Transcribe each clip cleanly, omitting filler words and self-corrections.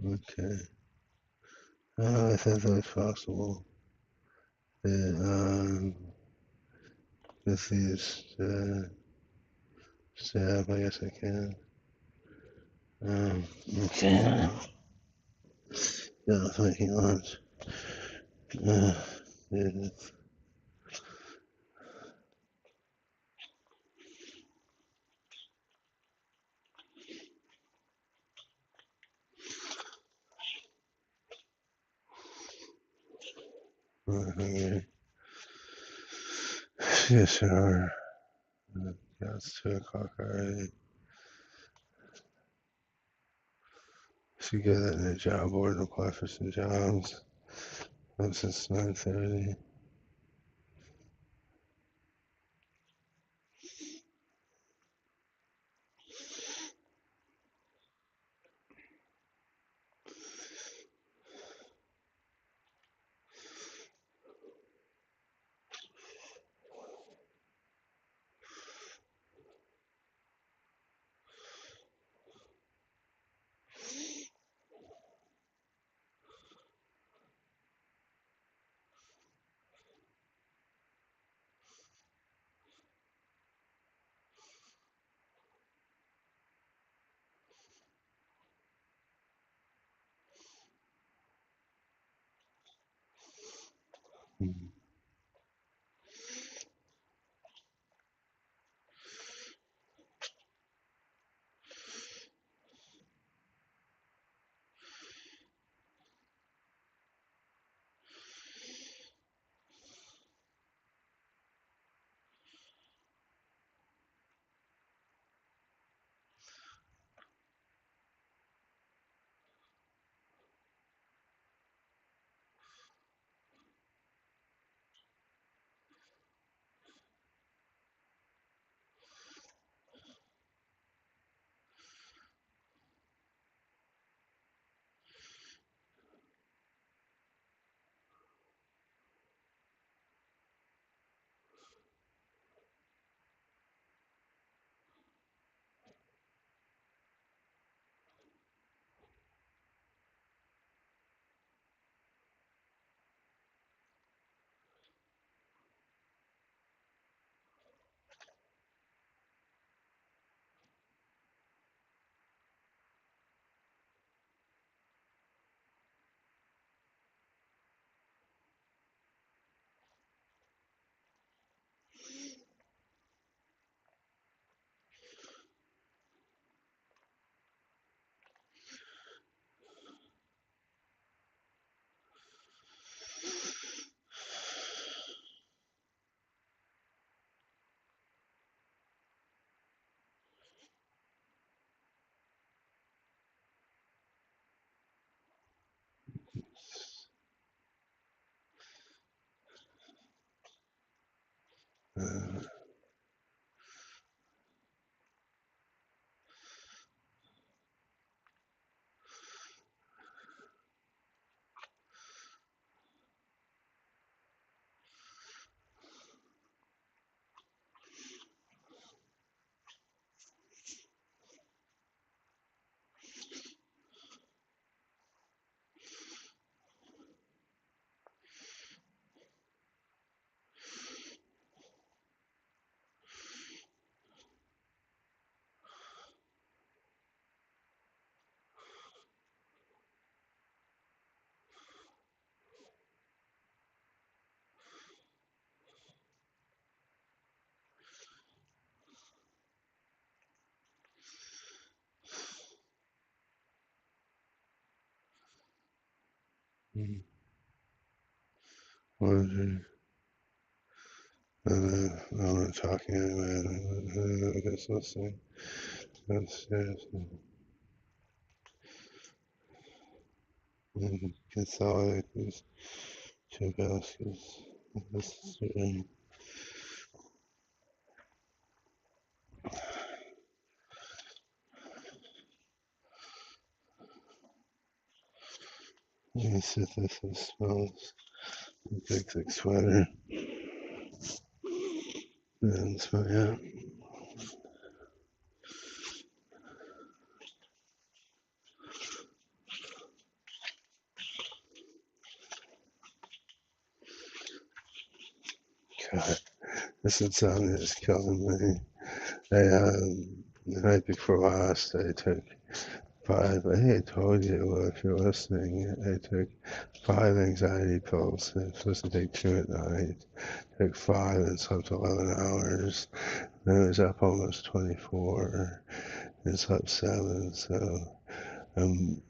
Okay. I think that's possible. Yeah, with these stab, I guess I can. Okay. Yeah, thinking lunch. Uh, yeah, hungry. Yes, sir. Yeah, it's 2 o'clock already. Should get that new job board and apply for some jobs. Since 9:30. Uh, wonder. I'm not talking anyway. I guess we'll see. Downstairs. Consolidate these 2 baskets. This is let me see if this one smells. Big thick sweater. And smell, yeah. God, this insomnia is killing me. The night before last, I took five. I think I told you, if you're listening, I took five anxiety pills. I'm supposed to take two at night. I took five and slept 11 hours. Then I was up almost 24 and slept seven. So um,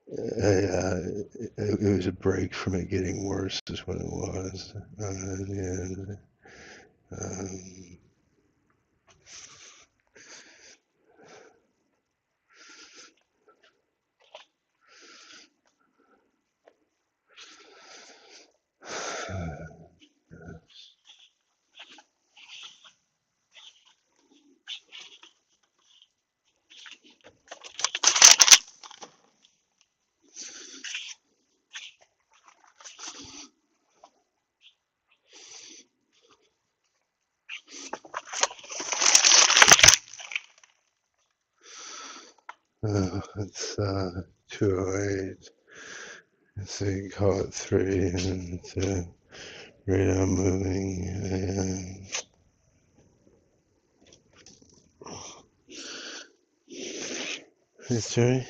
it was a break from it getting worse, is what it was. And um, it's 2:08. So you can call it three, and radar moving. And it's Jerry.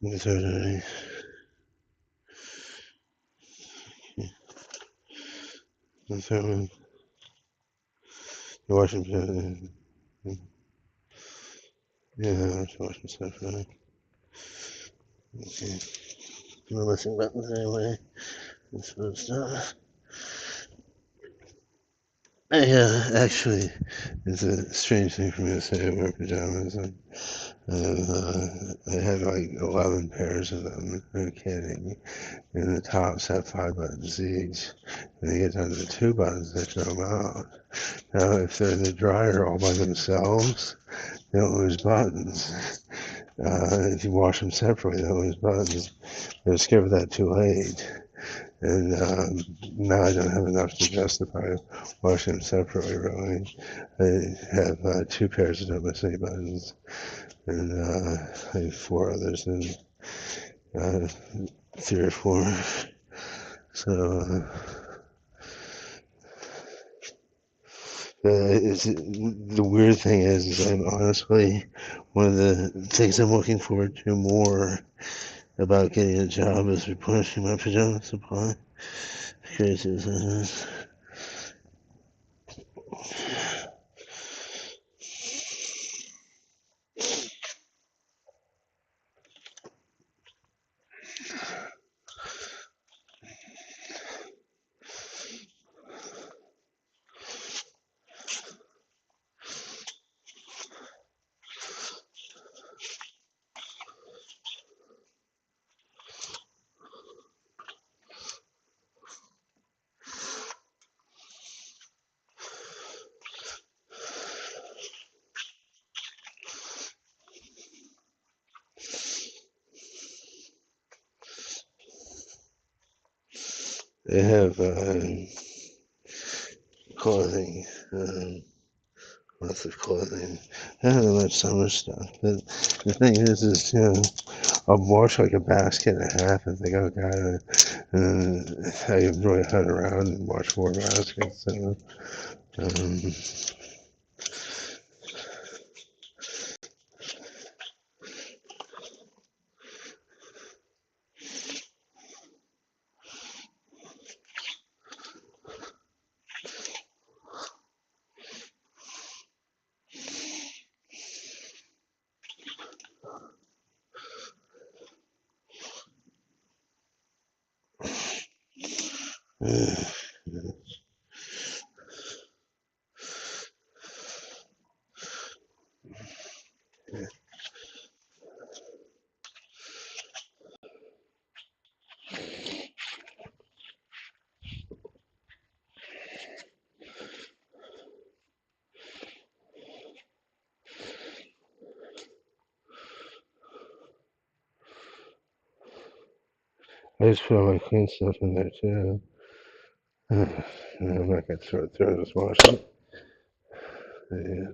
It's Jerry. It's Jerry. Washington. Yeah, it's Washington stuff, right? Okay. No missing buttons anyway. It's supposed to. Actually, it's a strange thing for me to say I wear pajamas. I had like 11 pairs of them. No kidding. And the tops have 5 buttons each. And you get down to the 2 buttons, they throw them out. Now, if they're in the dryer all by themselves, they don't lose buttons. If you wash them separately, they don't lose buttons. I discovered that too late. And now I don't have enough to justify washing them separately, really. I have 2 pairs that don't miss any buttons. And I have 4 others, and 3 or 4. So the weird thing is I'm honestly one of the things I'm looking forward to more about getting a job is replenishing my pajama supply. Crazy as it is. They have clothing, lots of clothing. I don't know much summer stuff, but the thing is, I'll wash like a basket and a half and think, oh god, and then I really hunt around and wash 4 baskets. So, um, I just feel like clean stuff in there too. I'm not gonna throw it through, just wash it. Yeah.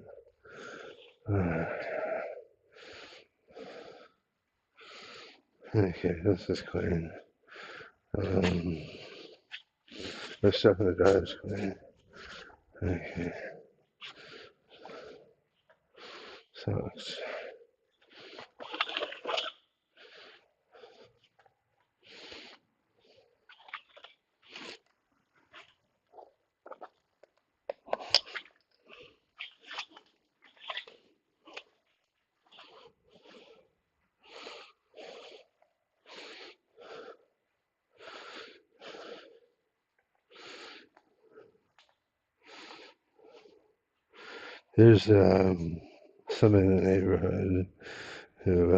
Okay, this is clean. Um, there's stuff in the driver's clean. Okay, sucks. There's somebody in the neighborhood who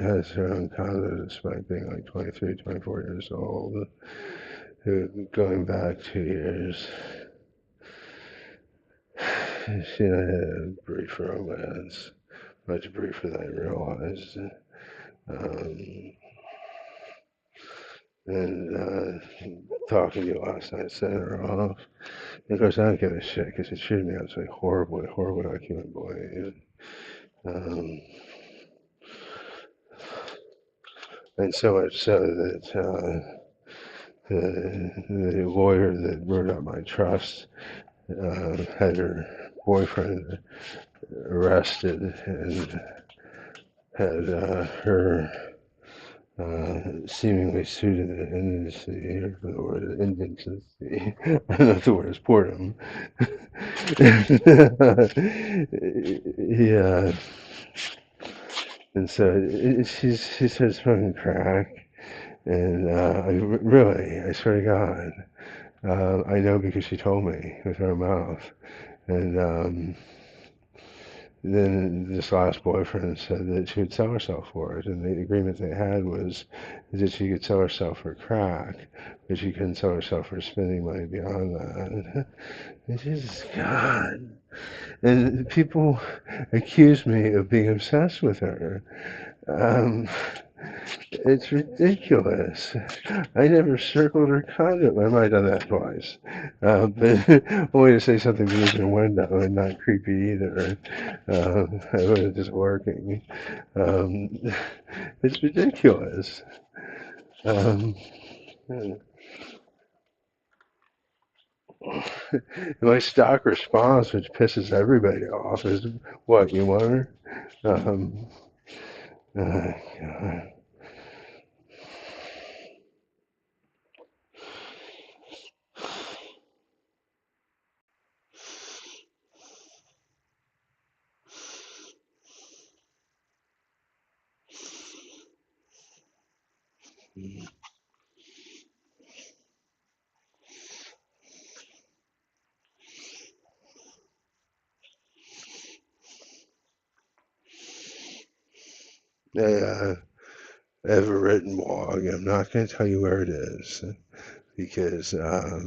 has her own condo despite being like 23, 24 years old. Who, going back 2 years, she and I had a brief romance, much briefer than I realized. Um, and talking to you last night, setting her off. Of course, I don't give a shit because she treated me absolutely horribly, horribly like human believe. Um, and so much so that the lawyer that wrote up my trust had her boyfriend arrested and had her seemingly suited an indecency, or the word indecency. I don't know if the word is boredom. Yeah, and so she started smoking crack, and I swear to God, I know because she told me with her mouth, and then this last boyfriend said that she would sell herself for it, and the agreement they had was that she could sell herself for crack, but she couldn't sell herself for spending money beyond that. And Jesus, God. And people accuse me of being obsessed with her. Um, it's ridiculous. I never circled her condo. I might have done that twice. But only to say something to the window and not creepy either. It was just working. Um, it's ridiculous. Um, my stock response, which pisses everybody off, is what you want her? Um, God. I have a written blog. I'm not going to tell you where it is because I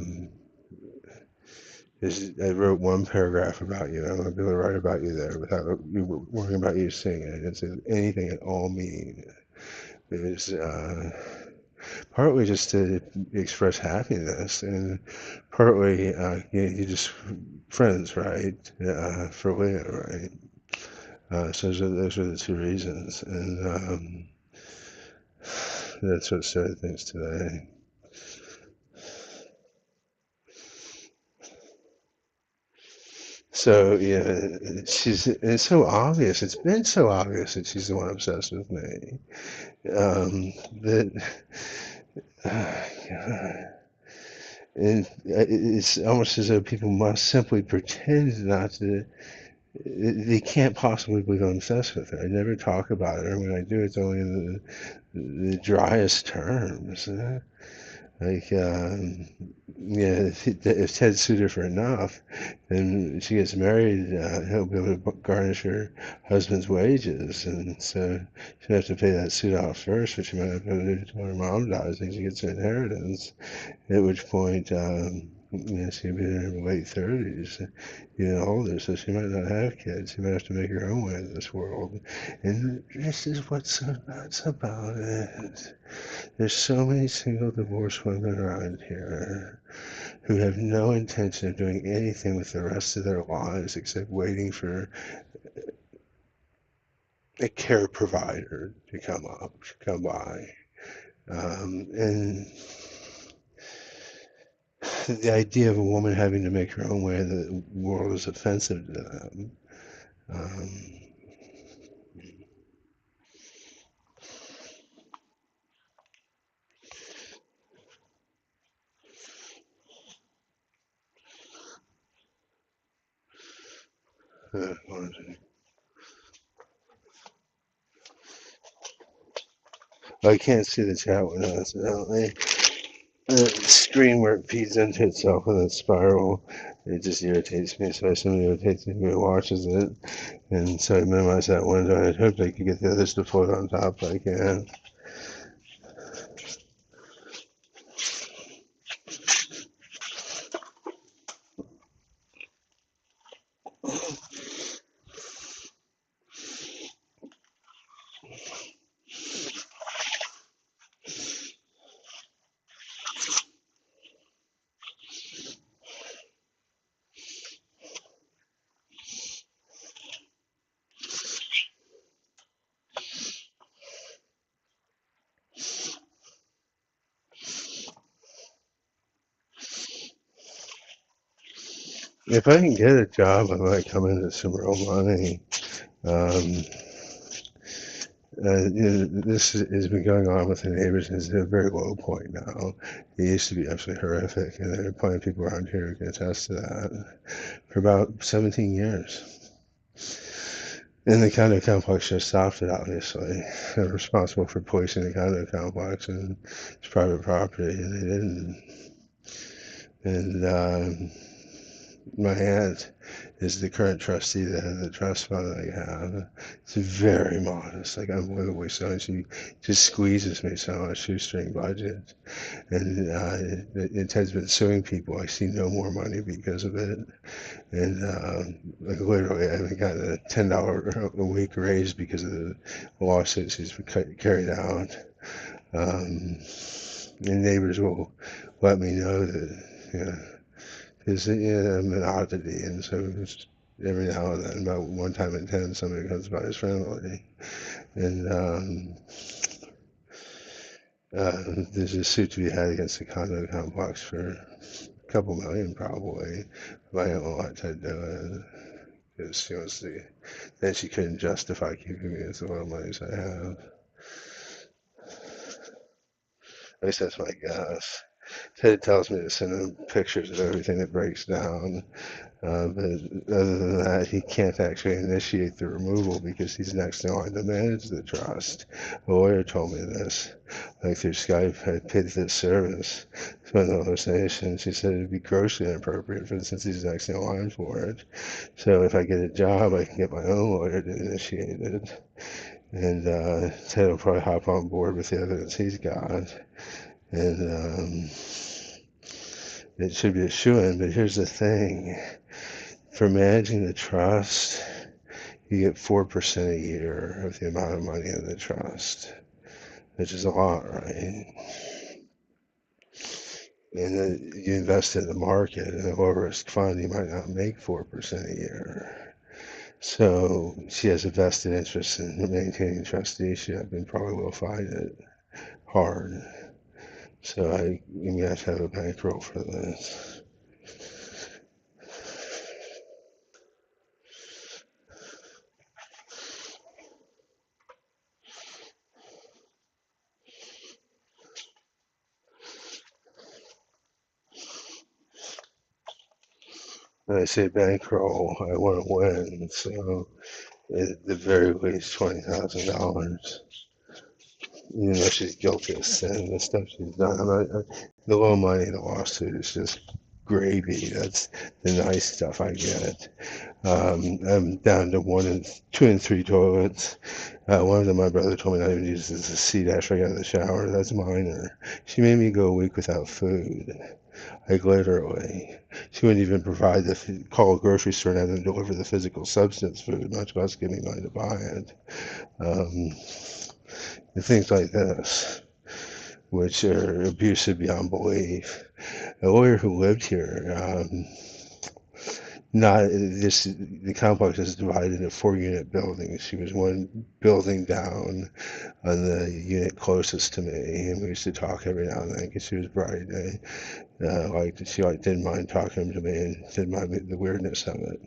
wrote one paragraph about you. I'm going to be able to write about you there without you worrying about you seeing it. It's anything at all mean. Is partly just to express happiness, and partly you just friends, right? For Leah, right? So those are the two reasons, and that's what started things today. So yeah, it's so obvious. It's been so obvious that she's the one obsessed with me. That God. And it's almost as though people must simply pretend not to. They can't possibly believe I'm obsessed with her. I never talk about her. When I do, it's only in the driest terms. Like, yeah, if Ted sued her for enough, then she gets married, he'll be able to garnish her husband's wages. And so she'll have to pay that suit off first, which she might have to do when her mom dies and she gets her inheritance. At which point, she'll be in her late 30s, older, so she might not have kids. She might have to make her own way in this world. And this is what's so nuts about it. There's so many single divorced women around here who have no intention of doing anything with the rest of their lives except waiting for a care provider to come by. And the idea of a woman having to make her own way in the world is offensive to them. Um, I can't see the chat window, incidentally. The screen where it feeds into itself in a spiral, it just irritates me. So somebody irritates me who watches it. And so I minimize that window. I hope I can get the others to float on top if I can. If I can get a job, I might come into some real money. Um, this has been going on with the neighbors, and it's at a very low point now. It used to be absolutely horrific, and there are plenty of people around here who can attest to that. For about 17 years. And the condo complex just stopped it, obviously. They're responsible for policing the condo complex, and it's private property, and they didn't. And my aunt is the current trustee that the trust fund that I have. It's very modest, like unbelievably so. And she just squeezes me so much, shoestring budget. And it has been suing people. I see no more money because of it. And like literally, I haven't gotten a $10 a week raise because of the lawsuits she's carried out. And neighbors will let me know that, you know, because I'm an oddity, and so every now and then, about one time in 10, somebody comes by as friendly. And there's a suit to be had against the condo complex for a couple million, probably. But I don't know what to do. Because she wants to, then she couldn't justify keeping me as the little money as I have. At least that's my guess. Ted tells me to send him pictures of everything that breaks down. But other than that, he can't actually initiate the removal because he's next in line to manage the trust. A lawyer told me this. Like through Skype, I paid for this service. So in the hallucination, she said it'd be grossly inappropriate for since he's next in line for it. So if I get a job, I can get my own lawyer to initiate it. And Ted will probably hop on board with the evidence he's got. And it should be a shoo-in, but here's the thing. For managing the trust, you get 4% a year of the amount of money in the trust, which is a lot, right? And then you invest in the market in a low risk fund, you might not make 4% a year. So she has a vested interest in maintaining trusteeship and probably will fight it hard. So I'm going to have a bankroll for this. When I say bankroll, I want to win. So at the very least $20,000. Even though she's guilty of sin, the stuff she's done. The low money in the lawsuit is just gravy. That's the nice stuff I get. I'm down to 2 and 3 toilets. One of them, my brother told me not even to use as a seat after I got out of the shower. That's minor. She made me go a week without food. Like literally. She wouldn't even provide call a grocery store and have them deliver the physical substance food, much less give me money to buy it. Um, and things like this, which are abusive beyond belief. A lawyer who lived here not this. The complex is divided into 4 unit buildings. She was one building down on the unit closest to me, and we used to talk every now and then because she was bright. She didn't mind talking to me and didn't mind the weirdness of it.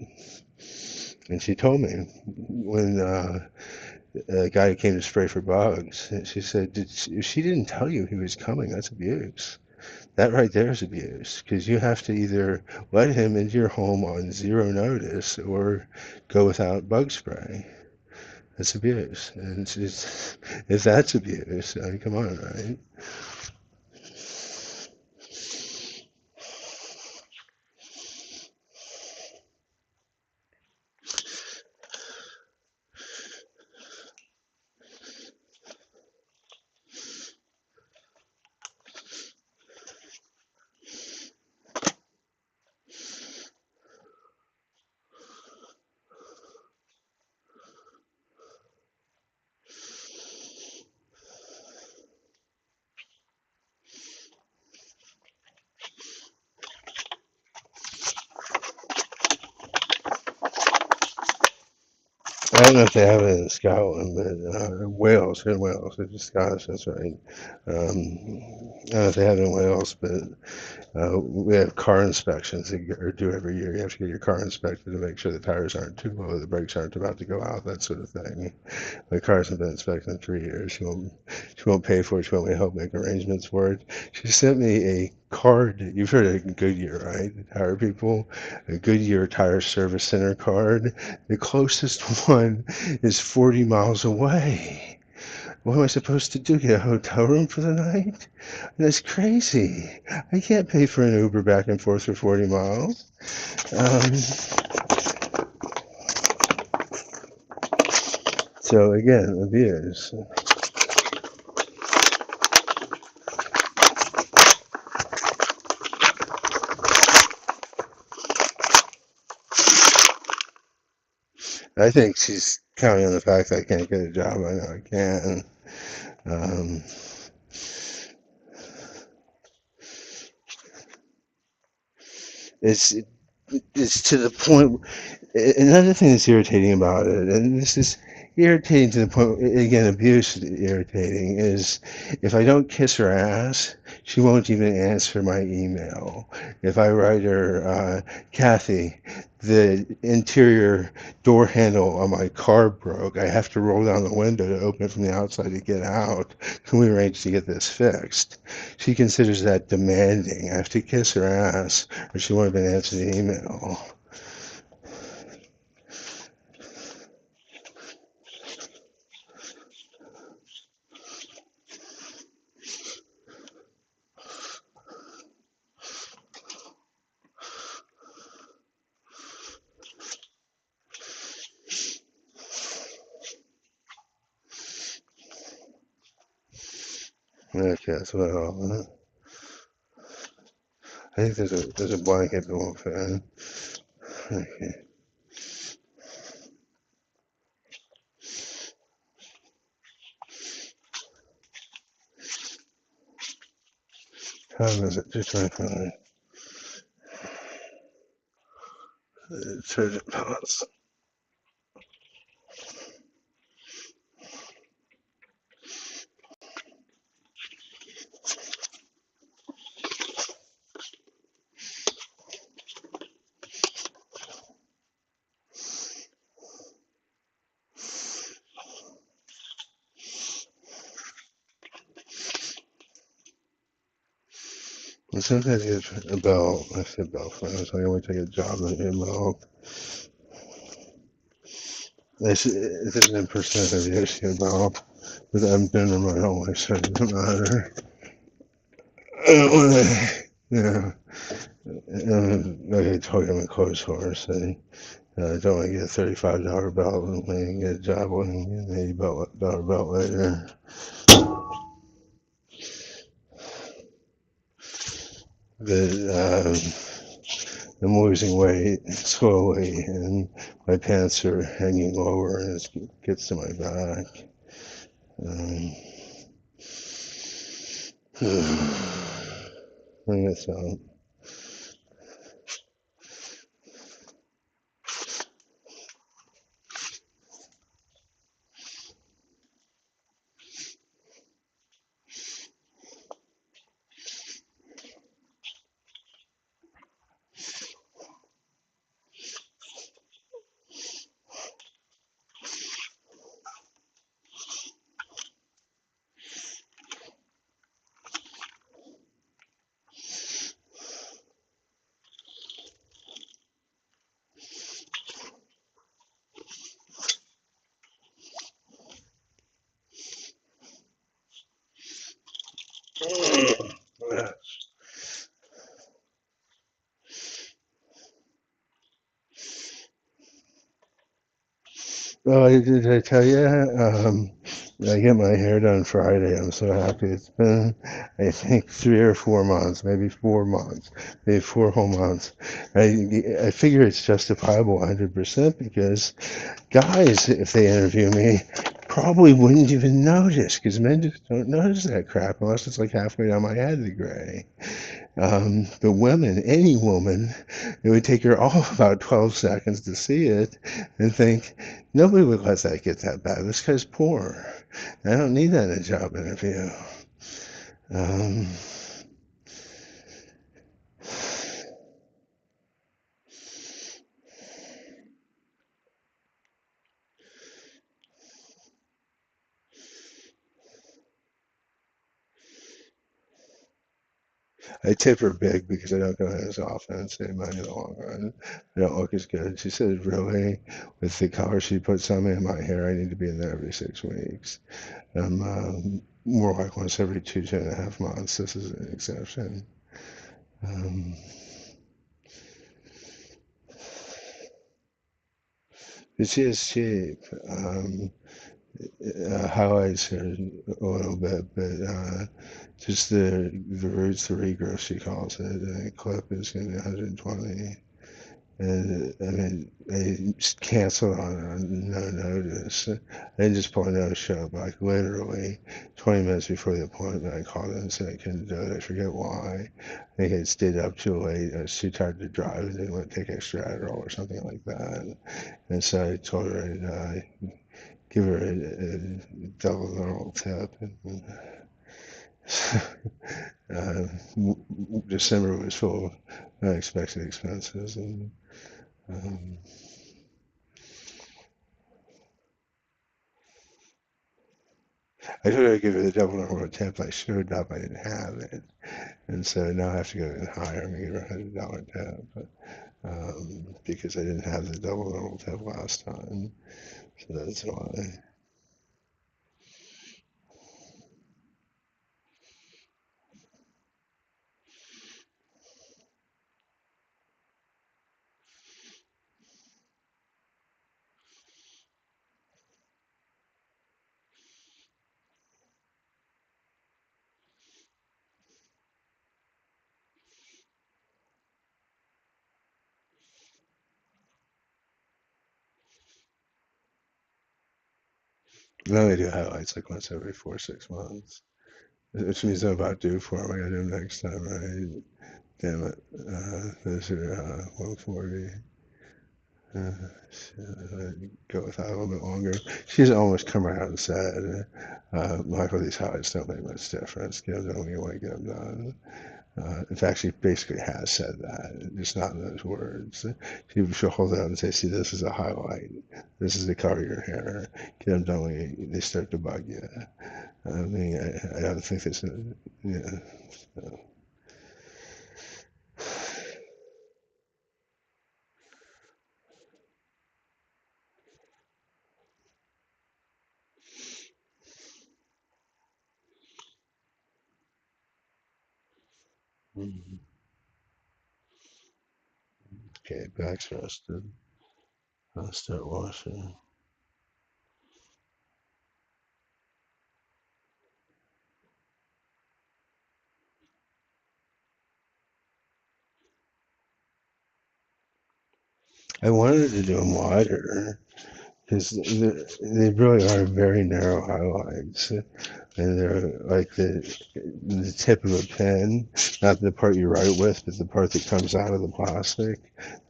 And she told me when a guy came to spray for bugs, and she said, if she didn't tell you he was coming, that's abuse. That right there is abuse because you have to either let him into your home on zero notice or go without bug spray. That's abuse. And she's, if that's abuse, I mean, come on, right? I don't know if they have it in Scotland, but Wales, in Wales, it's Scottish, that's right. I don't know if they have it in Wales, but we have car inspections that are due every year. You have to get your car inspected to make sure the tires aren't too low, the brakes aren't about to go out, that sort of thing. My car hasn't been inspected in 3 years. She won't pay for it. She won't help make arrangements for it. She sent me a card. You've heard of Goodyear, right? The tire people, a Goodyear Tire Service Center card. The closest one is 40 miles away. What am I supposed to do? Get a hotel room for the night? That's crazy. I can't pay for an Uber back and forth for 40 miles. Um, so again, abuse. I think she's counting on the fact that I can't get a job. I know I can. Um, it's it's to the point. Another thing that's irritating about it, and this is irritating to the point, again, abuse is irritating, is if I don't kiss her ass, she won't even answer my email. If I write her, Kathy, the interior door handle on my car broke. I have to roll down the window to open it from the outside to get out. Can we arrange to get this fixed? She considers that demanding. I have to kiss her ass, or she won't even answer the email. Okay, so I think there's a blanket that won't fit. Okay, time is it? 2:25. Detergent pellets. And sometimes you get a belt. I say belt friends. I always take a job in a belt. This is in percent of the issue belt. But I'm doing them my own way, so it doesn't matter. I don't want to, you know, like I told you, I'm a clothes horse. I don't want to get a $35 belt and maybe get a job with an $80 belt later. But I'm losing weight slowly, and my pants are hanging lower, and it gets to my back. Um, I guess Oh, did I tell you? I get my hair done Friday. I'm so happy. It's been, I think, 3 or 4 months, maybe 4 months, maybe 4 whole months. I figure it's justifiable 100% because guys, if they interview me, probably wouldn't even notice because men just don't notice that crap unless it's like halfway down my head, the gray. But women, any woman, it would take her all about 12 seconds to see it and think, nobody would let that get that bad. This guy's poor. I don't need that in a job interview. Um, I tip her big because I don't go in as often and save money in the long run. I don't look as good. She said, really, with the color she puts on me in my hair, I need to be in there every 6 weeks. More like once every 2.5 months. This is an exception. Um, but she is cheap. Highlights her a little bit, but just the roots, the regrowth she calls it, and the clip is going to be 120. And I mean, they just canceled on no notice. They just pulled a no show. Like literally 20 minutes before the appointment, I called in and said I couldn't do it. I forget why. I think I stayed up too late. I was too tired to drive. I didn't want to take extra Adderall or something like that. And so I told her I'd give her a double normal tip. And, uh, December was full of unexpected expenses, and um, I told her I'd give her the double normal tip. I showed up, I didn't have it, and so now I have to go and hire and give her $100 tip, because I didn't have the double normal tip last time. So that's why. Now I do highlights like once every 4 or 6 months, which means I'm about due for them. I gotta do them next time, right? Damn it. Those are 140. Uh, go with that a little bit longer. She's almost come around and said, Michael, these highlights don't make much difference. Get them done when you want to get them done. In fact, she basically has said that, just not in those words. She'll hold it up and say, see, this is a highlight. This is the color of your hair. Get them done when they start to bug you. I mean, I don't think this is, yeah. So, okay, back's rested. I'll start washing. I wanted to do them wider because they really are very narrow highlights, and they're like the tip of a pen, not the part you write with, but the part that comes out of the plastic.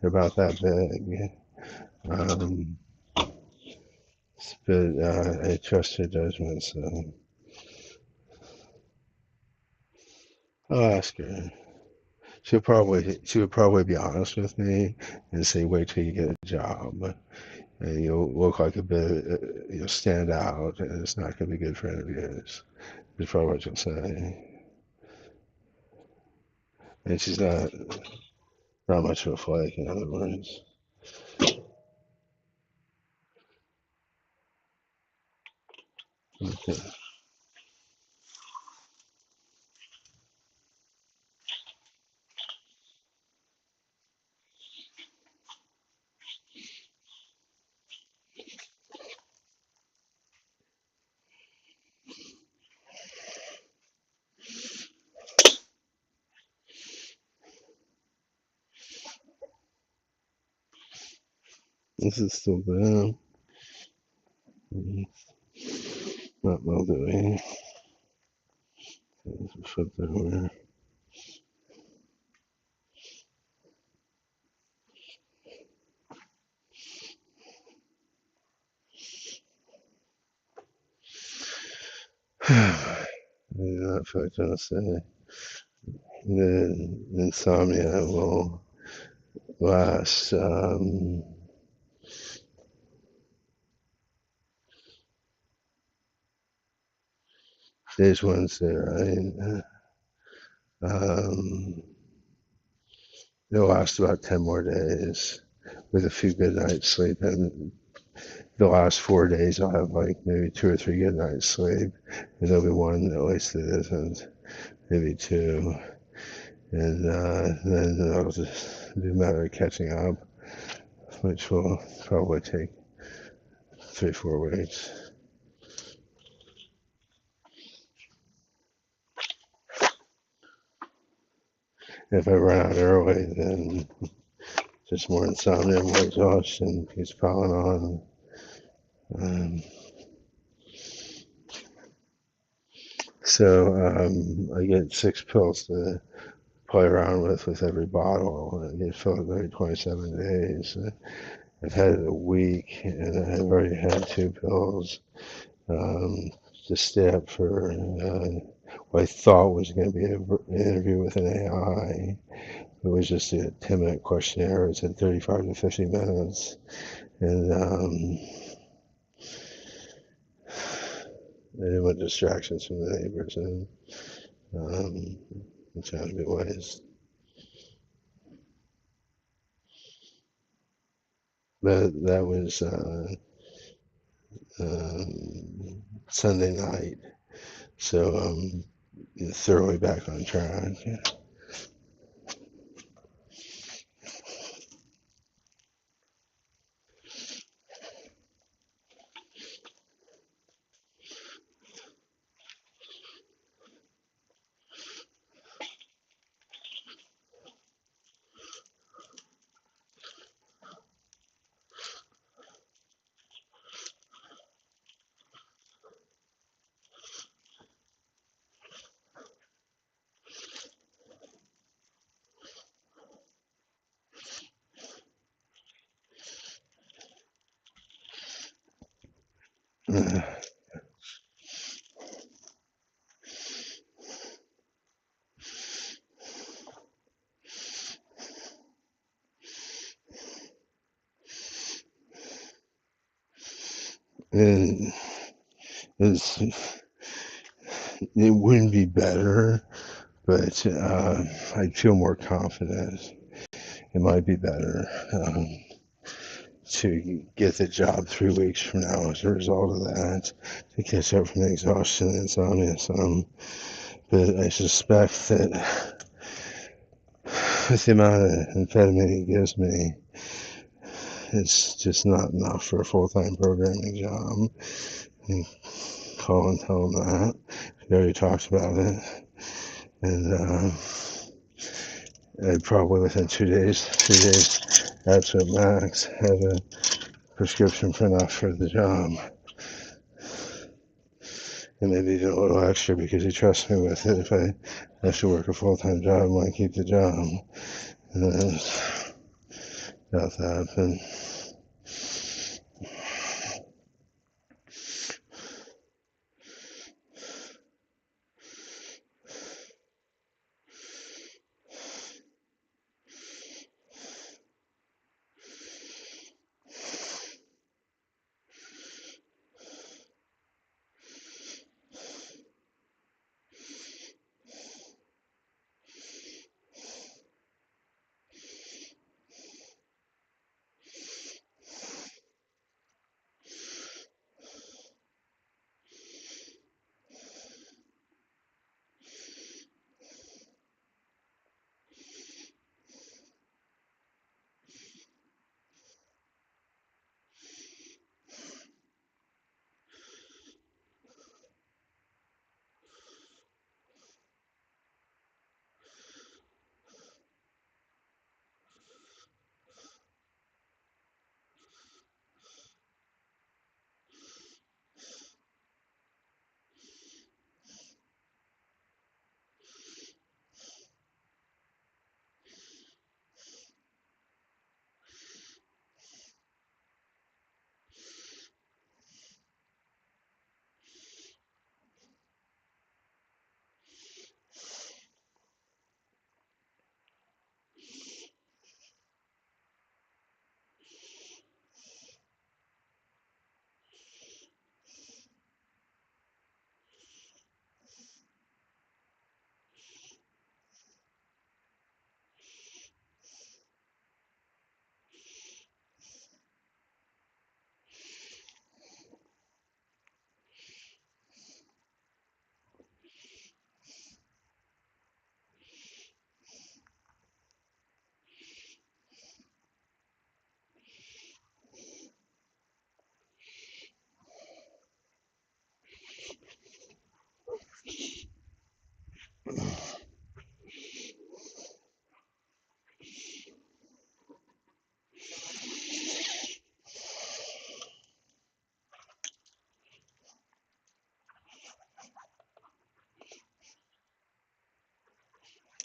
They're about that big. Um, but I trust her judgment, so I'll ask her. She would probably be honest with me and say, wait till you get a job. And you'll look like a bit, you'll stand out, and it's not going to be good for interviews. That's probably what she'll say. And she's not much of a flake, in other words. Okay. This is still there. Not well doing. Flip that over. I do not feel like trying to say. The insomnia will last today's Wednesday, right? It'll last about 10 more days with a few good nights sleep. And the last 4 days, I'll have like maybe 2 or 3 good nights sleep. And there'll be one, at least that isn't, maybe two. And then it'll just be a matter of catching up, which will probably take 3 or 4 weeks. If I run out early, then just more insomnia, more exhaustion keeps piling on. So I get 6 pills to play around with every bottle. I get filled every 27 days. I've had it a week, and I've already had 2 pills um, to stay up for what I thought was going to be an interview with an AI. It was just a 10-minute questionnaire. It said 35 to 50 minutes. And I didn't want distractions from the neighbors, and I'm trying to be wise. But that was Sunday night, so I'm thoroughly back on track. And it wouldn't be better, but I'd feel more confident. It might be better to get the job 3 weeks from now as a result of that, to catch up from the exhaustion and insomnia some. But I suspect that with the amount of amphetamine it gives me, it's just not enough for a full-time programming job. And call and tell them that. We already talked about it. And I'd probably within 2 days, 3 days, absolute max, have a prescription for enough for the job. And maybe even a little extra because he trusts me with it. If I have to work a full-time job, I might keep the job. And that's about to happen.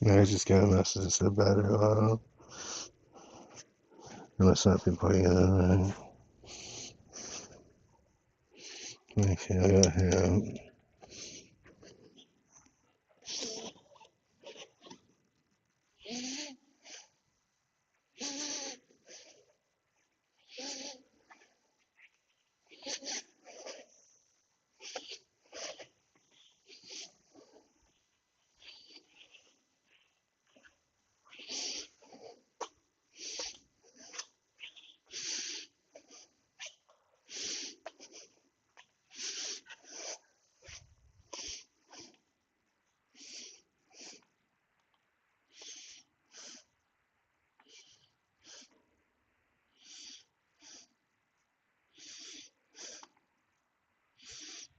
I just got a message that battery low. I must not be putting it in right. Okay, I got him.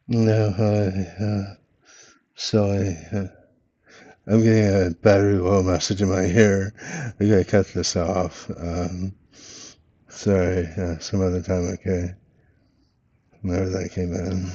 No, I'm getting a battery low message in my ear. I gotta cut this off. Sorry, some other time, okay? Whenever that came in.